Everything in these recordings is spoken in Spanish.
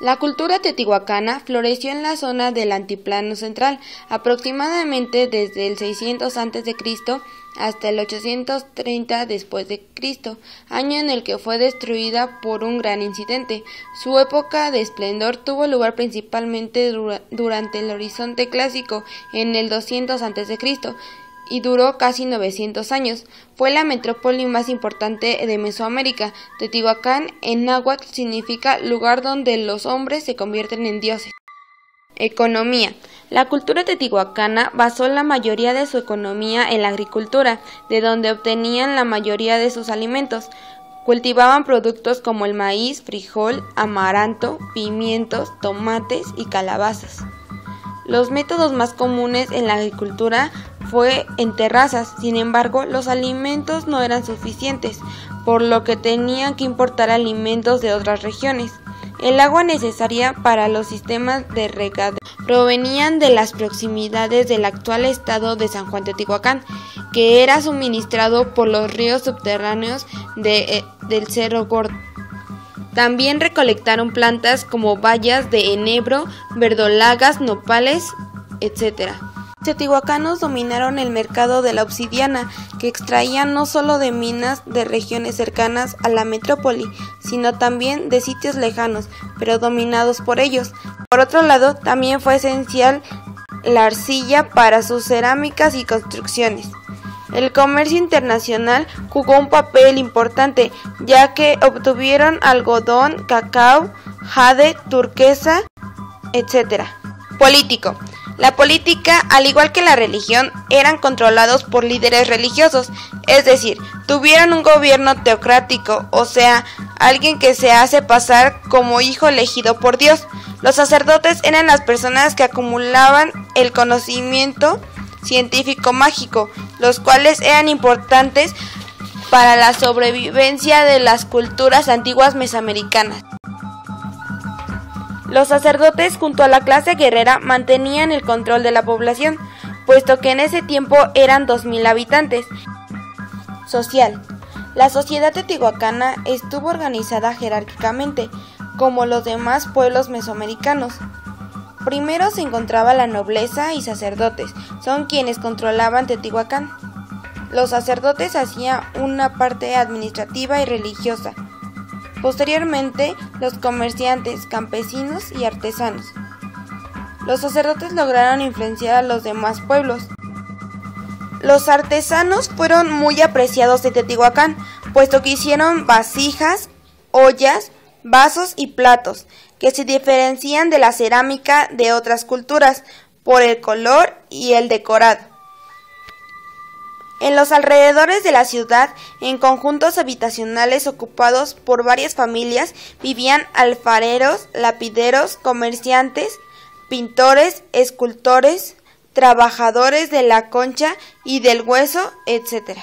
La cultura teotihuacana floreció en la zona del Altiplano Central, aproximadamente desde el 600 a.C. hasta el 830 después de Cristo, año en el que fue destruida por un gran incidente. Su época de esplendor tuvo lugar principalmente durante el Horizonte Clásico, en el 200 a.C., y duró casi 900 años. Fue la metrópoli más importante de Mesoamérica. Teotihuacán en náhuatl significa lugar donde los hombres se convierten en dioses. Economía. La cultura teotihuacana basó la mayoría de su economía en la agricultura, de donde obtenían la mayoría de sus alimentos. Cultivaban productos como el maíz, frijol, amaranto, pimientos, tomates y calabazas. Los métodos más comunes en la agricultura fue en terrazas. Sin embargo, los alimentos no eran suficientes, por lo que tenían que importar alimentos de otras regiones. El agua necesaria para los sistemas de regadío provenían de las proximidades del actual estado de San Juan Teotihuacán, que era suministrado por los ríos subterráneos del Cerro Gordo. También recolectaron plantas como bayas de enebro, verdolagas, nopales, etc. Los teotihuacanos dominaron el mercado de la obsidiana, que extraían no solo de minas de regiones cercanas a la metrópoli, sino también de sitios lejanos, pero dominados por ellos. Por otro lado, también fue esencial la arcilla para sus cerámicas y construcciones. El comercio internacional jugó un papel importante, ya que obtuvieron algodón, cacao, jade, turquesa, etc. Político. La política, al igual que la religión, eran controlados por líderes religiosos, es decir, tuvieron un gobierno teocrático, o sea, alguien que se hace pasar como hijo elegido por Dios. Los sacerdotes eran las personas que acumulaban el conocimiento científico mágico, los cuales eran importantes para la sobrevivencia de las culturas antiguas mesoamericanas. Los sacerdotes, junto a la clase guerrera, mantenían el control de la población, puesto que en ese tiempo eran 2.000 habitantes. Social. La sociedad teotihuacana estuvo organizada jerárquicamente, como los demás pueblos mesoamericanos. Primero se encontraba la nobleza y sacerdotes, son quienes controlaban Teotihuacán. Los sacerdotes hacían una parte administrativa y religiosa. Posteriormente, los comerciantes, campesinos y artesanos. Los sacerdotes lograron influenciar a los demás pueblos. Los artesanos fueron muy apreciados de Teotihuacán, puesto que hicieron vasijas, ollas, vasos y platos, que se diferencian de la cerámica de otras culturas por el color y el decorado. En los alrededores de la ciudad, en conjuntos habitacionales ocupados por varias familias, vivían alfareros, lapideros, comerciantes, pintores, escultores, trabajadores de la concha y del hueso, etc.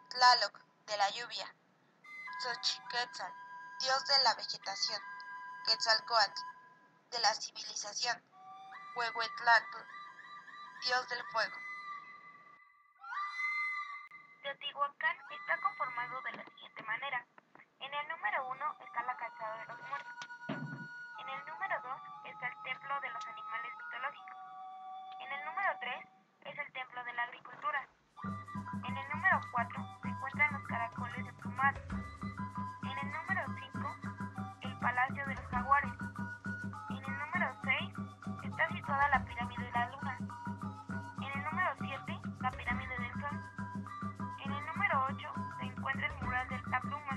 Tlaloc, de la lluvia. Xochiquetzal, dios de la vegetación. Quetzalcóatl, de la civilización. Huehuetlactl, dios del fuego. Teotihuacán está conformado de la siguiente manera. En el número 1 está la calzada de los muertos. En el número 2 está el templo de los animales mitológicos. En el número 3 es el templo de la agricultura. En el número 4 se encuentran los caracoles emplumados. En el número 5 el palacio de los jaguares. En el número 6 está situada la pirámide de la luna. En el número 7 la pirámide del sol. En el número 8 se encuentra el mural de la pluma.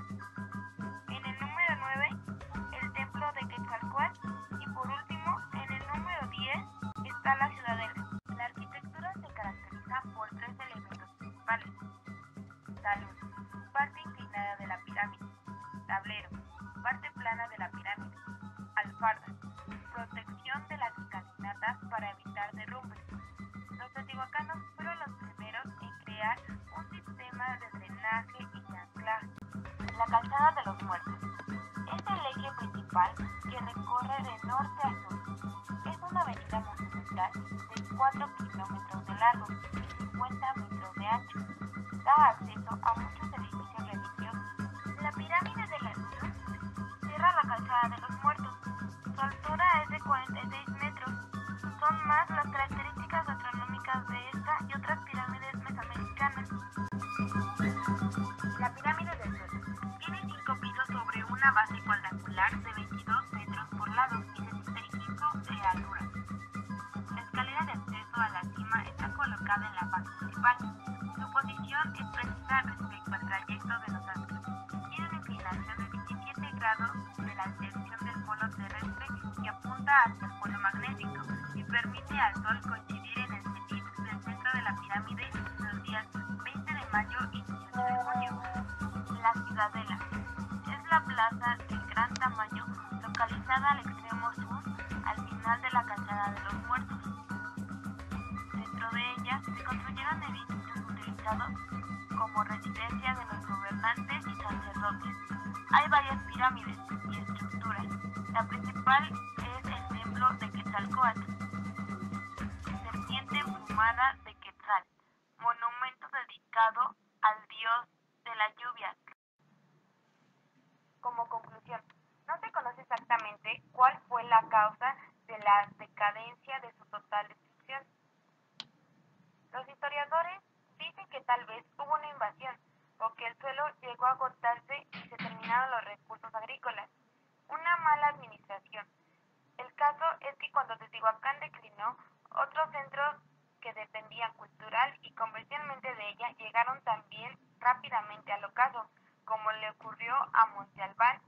En el número 9 el templo de Quetzalcóatl. Y por último, en el número 10 está la ciudadela. La arquitectura se caracteriza por 3 elementos principales: talud, parte inclinada de la pirámide; tablero, parte plana de la pirámide; alfarda, protección de las escalinatas para evitar derrumbes. Los teotihuacanos fueron los primeros en crear un sistema de drenaje y de anclaje. La calzada de los muertos es el eje principal que recorre de norte a sur. Es una avenida monumental de 4 kilómetros de largo y 50 metros de ancho. Da acceso a muchos edificios religiosos. La pirámide de la luna cierra la calzada de los muertos. altura es de 46 metros. Son más las características astronómicas de esta y otras pirámides mesoamericanas. La pirámide del Sol tiene 5 pisos sobre una base cuadrangular de 22 metros por lado y 65 de altura. La escalera de acceso a la cima está colocada en la parte principal. Su posición es precisa respecto al trayecto de los astros. Tiene una inclinación de 17 grados de la dirección del polo terrestre que apunta hacia el polo magnético y permite al Sol coincidir en el zenit del centro de la pirámide los días 20 de mayo y 18 de junio. La Ciudadela es la plaza de gran tamaño localizada al extremo sur, al final de la calzada de los Muertos. Dentro de ella se construyeron edificios utilizados como residencia de los gobernantes y sacerdotes. Hay varias pirámides y estructuras. La principal es el templo de Quetzalcóatl, serpiente emplumada de Quetzal, monumento dedicado al dios de la lluvia. Como conclusión, no se conoce exactamente cuál fue la causa de la decadencia de su total destrucción. Los historiadores dicen que tal vez hubo una invasión o que el suelo llegó a agotarse y se terminaron los recursos agrícolas. Una mala administración. El caso es que cuando Teotihuacán declinó, otros centros que dependían cultural y comercialmente de ella llegaron también rápidamente al ocaso, como le ocurrió a Monte Albán